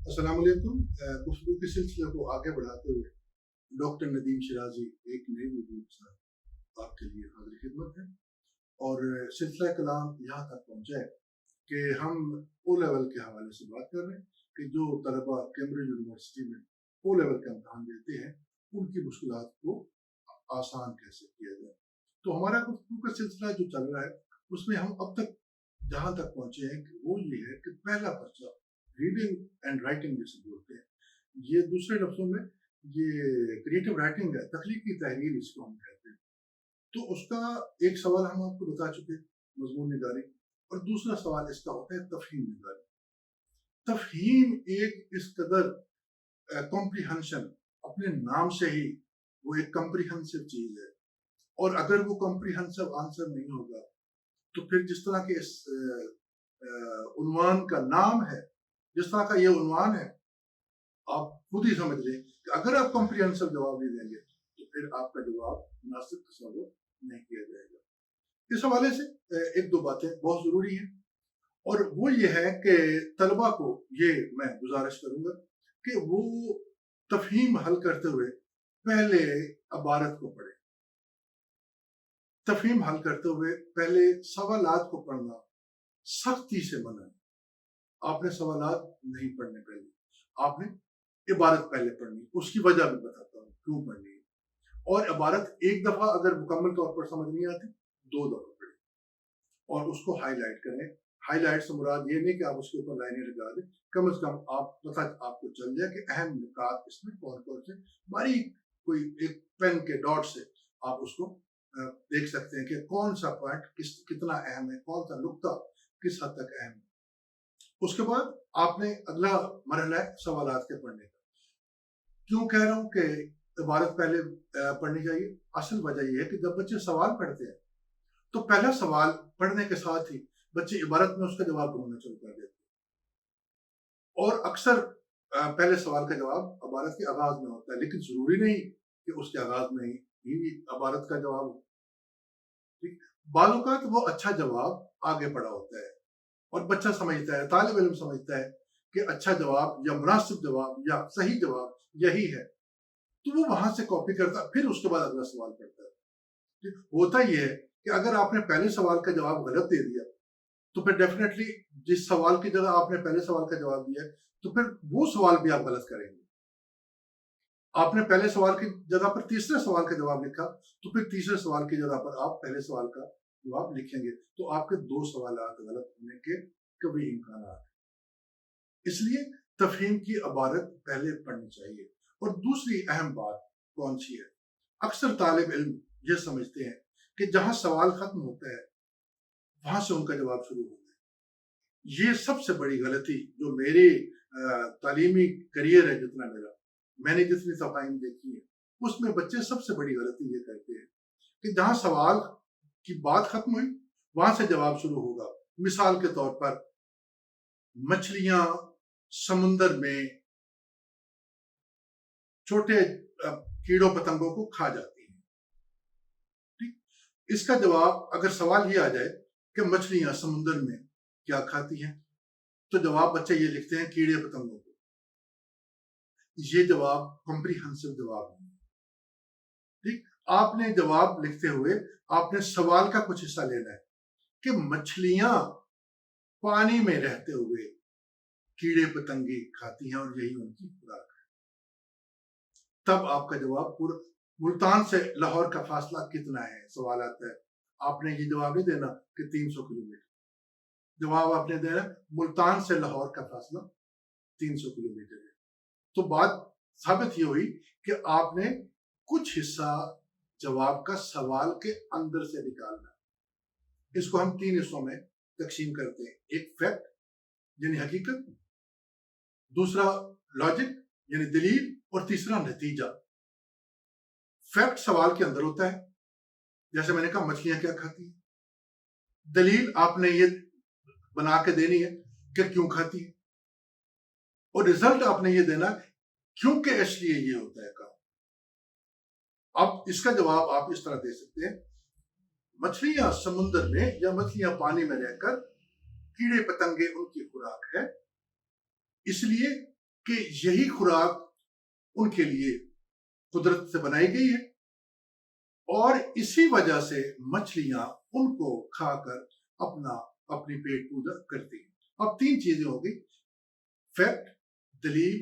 السلام علیکم۔ گفتگو کے سلسلے کو آگے بڑھاتے ہوئے ڈاکٹر ندیم شرازی ایک نئے موضوع کے ساتھ آپ کے لیے حاضر خدمت ہے، اور سلسلہ کلام یہاں تک پہنچا ہے کہ ہم او لیول کے حوالے سے بات کر رہے ہیں کہ جو طلباء کیمبرج یونیورسٹی میں او لیول کا امتحان دیتے ہیں ان کی مشکلات کو آسان کیسے کیا جائے۔ تو ہمارا گفتگو کا سلسلہ جو چل رہا ہے اس میں ہم اب تک جہاں تک پہنچے ہیں کہ وہ یہ ہے کہ پہلا پرچہ ریڈنگ اینڈ رائٹنگ جسے بولتے ہیں، یہ دوسرے لفظوں میں یہ کریٹو رائٹنگ ہے، تخلیقی تحریر اس کو ہم کہتے ہیں۔ تو اس کا ایک سوال ہم آپ کو بتا چکے، مضمون نگاری، اور دوسرا سوال اس کا ہوتا ہے تفہیم نگاری۔ تفہیم ایک اس قدر کمپریہنشن، اپنے نام سے ہی وہ ایک کمپریہنسو چیز ہے، اور اگر وہ کمپریہنسو آنسر نہیں ہوگا تو پھر جس طرح کے اس عنوان کا نام ہے، جس طرح کا یہ عنوان ہے، آپ خود ہی سمجھ لیں کہ اگر آپ کمپریہنسو جواب نہیں دیں گے تو پھر آپ کا جواب مناسب تصور نہیں کیا جائے گا۔ اس حوالے سے ایک دو باتیں بہت ضروری ہیں، اور وہ یہ ہے کہ طلباء کو یہ میں گزارش کروں گا کہ وہ تفہیم حل کرتے ہوئے پہلے عبارت کو پڑھیں۔ تفہیم حل کرتے ہوئے پہلے سوالات کو پڑھنا سختی سے منع ہے۔ آپ نے سوالات نہیں پڑھنے پہلے، آپ نے عبارت پہلے پڑھنی، اس کی وجہ بھی بتاتا ہوں کیوں پڑھنی ہے۔ اور عبارت ایک دفعہ اگر مکمل طور پر سمجھ نہیں آتی، 2 دفعہ پڑھیں اور اس کو ہائی لائٹ کریں۔ ہائی لائٹ سے مراد یہ نہیں کہ آپ اس کے اوپر لائنیں لگا دیں، کم از کم آپ کو چل جائے کہ اہم نکات اس میں کون کون سے، باریک کوئی ایک پین کے ڈاٹ سے آپ اس کو دیکھ سکتے ہیں کہ کون سا پوائنٹ کتنا اہم ہے، کون سا نقطہ کس حد تک اہم ہے۔ اس کے بعد آپ نے اگلا مرحلہ ہے سوالات کے پڑھنے کا۔ کیوں کہہ رہا ہوں کہ عبارت پہلے پڑھنی چاہیے؟ اصل وجہ یہ ہے کہ جب بچے سوال پڑھتے ہیں تو پہلا سوال پڑھنے کے ساتھ ہی بچے عبارت میں اس کا جواب ڈھونڈنا شروع کر دیتے ہیں، اور اکثر پہلے سوال کا جواب عبارت کے آغاز میں ہوتا ہے، لیکن ضروری نہیں کہ اس کے آغاز میں ہی عبارت کا جواب ہو۔ بعض اوقات وہ اچھا جواب آگے پڑا ہوتا ہے اور بچہ سمجھتا ہے، طالب علم سمجھتا ہے کہ اچھا جواب یا مناسب جواب یا صحیح جواب یہی ہے، تو وہ وہاں سے کاپی کرتا، پھر اس کے بعد اگلا سوال کرتا ہے۔ ہوتا یہ ہے کہ اگر آپ نے پہلے سوال کا جواب غلط دے دیا تو پھر ڈیفینیٹلی جس سوال کی جگہ آپ نے پہلے سوال کا جواب دیا ہے تو پھر وہ سوال بھی آپ غلط کریں گے۔ آپ نے پہلے سوال کی جگہ پر تیسرے سوال کا جواب لکھا تو پھر تیسرے سوال کی جگہ پر آپ پہلے سوال کا جواب لکھیں گے، تو آپ کے 2 سوالات غلط ہونے کے کبھی امکانات ہیں۔ اس لیے تفہیم کی عبارت پہلے پڑھنی چاہیے۔ اور دوسری اہم بات کون سی ہے؟ اکثر طالب علم یہ سمجھتے ہیں کہ جہاں سوال ختم ہوتا ہے وہاں سے ان کا جواب شروع ہوتا ہے۔ یہ سب سے بڑی غلطی جو میری تعلیمی کریئر ہے، جتنا میرا، میں نے جتنی تفاہیم دیکھی ہے، اس میں بچے سب سے بڑی غلطی یہ کرتے ہیں کہ جہاں سوال کی بات ختم ہوئی وہاں سے جواب شروع ہوگا۔ مثال کے طور پر مچھلیاں سمندر میں چھوٹے کیڑوں پتنگوں کو کھا جاتی ہیں، ٹھیک؟ اس کا جواب اگر سوال یہ آ جائے کہ مچھلیاں سمندر میں کیا کھاتی ہیں، تو جواب بچے یہ لکھتے ہیں کیڑے پتنگوں کو۔ یہ جواب کمپریہنسو جواب ہے، ٹھیک؟ آپ نے جواب لکھتے ہوئے آپ نے سوال کا کچھ حصہ لینا ہے کہ مچھلیاں پانی میں رہتے ہوئے کیڑے پتنگے کھاتی ہیں اور یہی ان کی خوراک ہے۔ تب آپ کا جواب پورا۔ ملتان سے لاہور کا فاصلہ کتنا ہے؟ سوال آتا ہے، آپ نے یہ جواب نہیں دینا کہ 300 کلومیٹر، جواب آپ نے دینا ملتان سے لاہور کا فاصلہ 300 کلومیٹر ہے۔ تو بات ثابت یہ ہوئی کہ آپ نے کچھ حصہ جواب کا سوال کے اندر سے نکالنا۔ اس کو ہم 3 حصوں میں تقسیم کرتے ہیں، ایک فیکٹ یعنی حقیقت، دوسرا لاجک یعنی دلیل، اور تیسرا نتیجہ۔ فیکٹ سوال کے اندر ہوتا ہے، جیسے میں نے کہا مچھلیاں کیا کھاتی ہیں۔ دلیل آپ نے یہ بنا کے دینی ہے کہ کیوں کھاتی ہے، اور رزلٹ آپ نے یہ دینا کیونکہ اس لیے یہ ہوتا ہے کام۔ اب اس کا جواب آپ اس طرح دے سکتے ہیں، مچھلیاں سمندر میں یا مچھلیاں پانی میں رہ کر کیڑے پتنگے ان کی خوراک ہے، اس لیے کہ یہی خوراک ان کے لیے قدرت سے بنائی گئی ہے اور اسی وجہ سے مچھلیاں ان کو کھا کر اپنی پیٹ پوجا کرتی ہیں. اب 3 چیزیں ہو گئی: فیکٹ، دلیل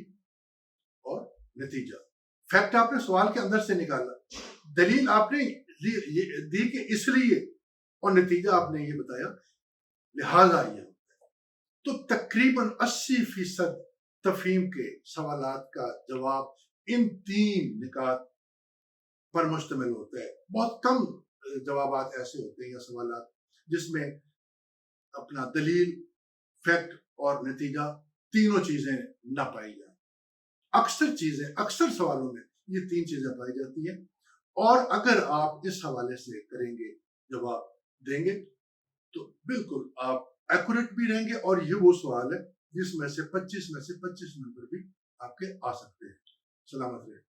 اور نتیجہ. فیکٹ آپ نے سوال کے اندر سے نکالا، دلیل آپ نے دی کہ اس لیے، اور نتیجہ آپ نے یہ بتایا لہذا یہ. تو تقریباً 80% تفہیم کے سوالات کا جواب ان 3 نکات پر مشتمل ہوتا ہے. بہت کم جوابات ایسے ہوتے ہیں یا سوالات جس میں اپنا دلیل، فیکٹ اور نتیجہ تینوں چیزیں نہ پائی جائیں. اکثر سوالوں میں یہ 3 چیزیں پائی جاتی ہیں، اور اگر آپ اس حوالے سے کریں گے، جواب دیں گے، تو بالکل آپ ایکوریٹ بھی رہیں گے. اور یہ وہ سوال ہے جس میں سے 25 نمبر بھی آپ کے آ سکتے ہیں. سلامت رہے.